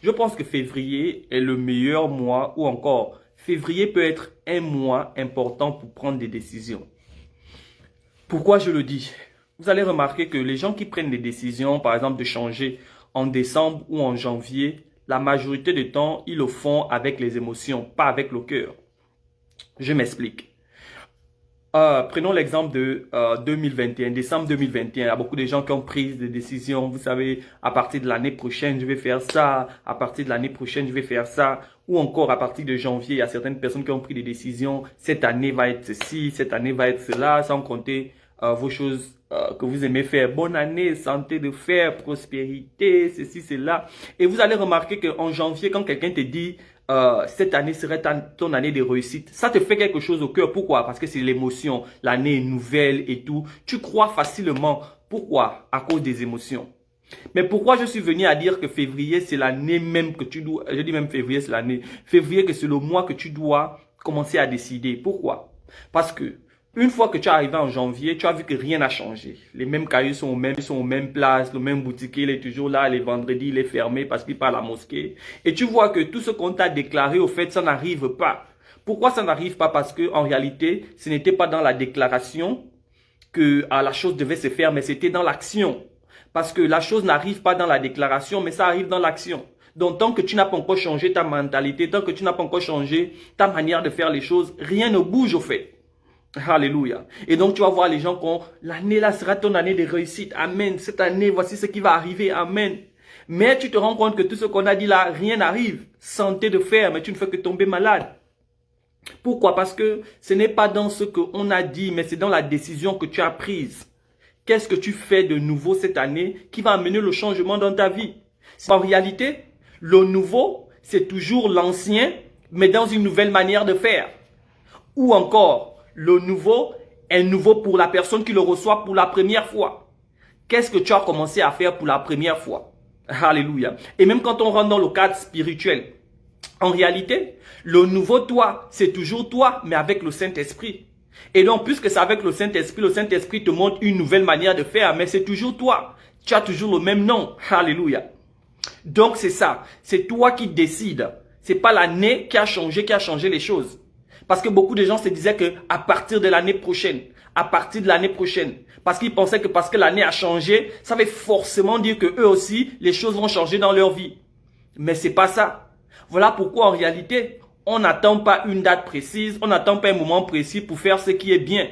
Je pense que février est le meilleur mois ou encore février peut être un mois important pour prendre des décisions. Pourquoi je le dis? Vous allez remarquer que les gens qui prennent des décisions, par exemple de changer en décembre ou en janvier, la majorité du temps, ils le font avec les émotions, pas avec le cœur. Je m'explique. Prenons l'exemple de 2021, décembre 2021. Il y a beaucoup de gens qui ont pris des décisions. Vous savez, à partir de l'année prochaine, je vais faire ça. À partir de l'année prochaine, je vais faire ça. Ou encore, à partir de janvier, il y a certaines personnes qui ont pris des décisions. Cette année va être ceci, cette année va être cela, sans compter vos choses que vous aimez faire. Bonne année, santé de fer, prospérité, ceci, cela. Et vous allez remarquer qu'en janvier, quand quelqu'un te dit cette année serait ton année de réussite, ça te fait quelque chose au cœur. Pourquoi? Parce que c'est l'émotion, l'année est nouvelle et tout. Tu crois facilement. Pourquoi? À cause des émotions. Mais pourquoi je suis venu à dire que février, c'est l'année même que tu dois, je dis même février, c'est l'année, février que c'est le mois que tu dois commencer à décider. Pourquoi? Parce que une fois que tu es arrivé en janvier, tu as vu que rien n'a changé. Les mêmes cahiers sont aux mêmes places, le même boutiquier, il est toujours là, les vendredis, il est fermé parce qu'il part à la mosquée. Et tu vois que tout ce qu'on t'a déclaré, au fait, ça n'arrive pas. Pourquoi ça n'arrive pas? Parce que en réalité, ce n'était pas dans la déclaration que la chose devait se faire, mais c'était dans l'action. Parce que la chose n'arrive pas dans la déclaration, mais ça arrive dans l'action. Donc, tant que tu n'as pas encore changé ta mentalité, tant que tu n'as pas encore changé ta manière de faire les choses, rien ne bouge au fait. Alléluia. Et donc, tu vas voir les gens qui l'année là sera ton année de réussite. Amen. Cette année, voici ce qui va arriver. Amen. Mais tu te rends compte que tout ce qu'on a dit là, rien n'arrive. Santé de fer, mais tu ne fais que tomber malade. Pourquoi? Parce que ce n'est pas dans ce qu'on a dit, mais c'est dans la décision que tu as prise. Qu'est-ce que tu fais de nouveau cette année qui va amener le changement dans ta vie? En réalité, le nouveau, c'est toujours l'ancien, mais dans une nouvelle manière de faire. Ou encore, le nouveau est nouveau pour la personne qui le reçoit pour la première fois. Qu'est-ce que tu as commencé à faire pour la première fois? Alléluia. Et même quand on rentre dans le cadre spirituel, en réalité, le nouveau toi, c'est toujours toi, mais avec le Saint-Esprit. Et donc, puisque c'est avec le Saint-Esprit te montre une nouvelle manière de faire, mais c'est toujours toi. Tu as toujours le même nom. Alléluia. Donc, c'est ça. C'est toi qui décides. C'est pas l'année qui a changé les choses. Parce que beaucoup de gens se disaient que à partir de l'année prochaine, parce qu'ils pensaient que parce que l'année a changé, ça veut forcément dire que eux aussi, les choses vont changer dans leur vie. Mais c'est pas ça. Voilà pourquoi en réalité, on n'attend pas une date précise, on n'attend pas un moment précis pour faire ce qui est bien.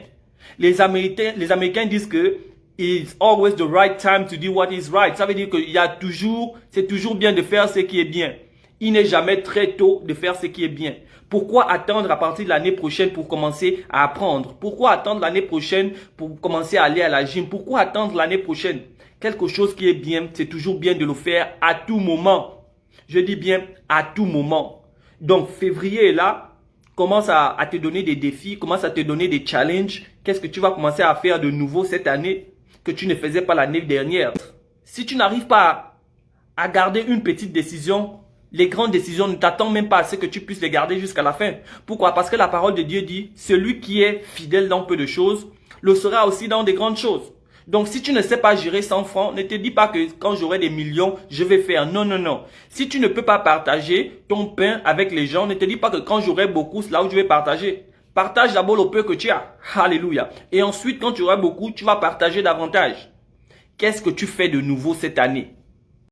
Les Américains disent que it's always the right time to do what is right. Ça veut dire qu'il y a toujours, c'est toujours bien de faire ce qui est bien. Il n'est jamais très tôt de faire ce qui est bien. Pourquoi attendre à partir de l'année prochaine pour commencer à apprendre? Pourquoi attendre l'année prochaine pour commencer à aller à la gym? Pourquoi attendre l'année prochaine? Quelque chose qui est bien, c'est toujours bien de le faire à tout moment. Je dis bien à tout moment. Donc, février est là, commence à te donner des défis, commence à te donner des challenges. Qu'est-ce que tu vas commencer à faire de nouveau cette année que tu ne faisais pas l'année dernière? Si tu n'arrives pas à garder une petite décision, les grandes décisions ne t'attendent même pas à ce que tu puisses les garder jusqu'à la fin. Pourquoi? Parce que la parole de Dieu dit, celui qui est fidèle dans peu de choses, le sera aussi dans des grandes choses. Donc, si tu ne sais pas gérer 100 francs, ne te dis pas que quand j'aurai des millions, je vais faire. Non, non, non. Si tu ne peux pas partager ton pain avec les gens, ne te dis pas que quand j'aurai beaucoup, c'est là où je vais partager. Partage d'abord le peu que tu as. Alléluia. Et ensuite, quand tu auras beaucoup, tu vas partager davantage. Qu'est-ce que tu fais de nouveau cette année?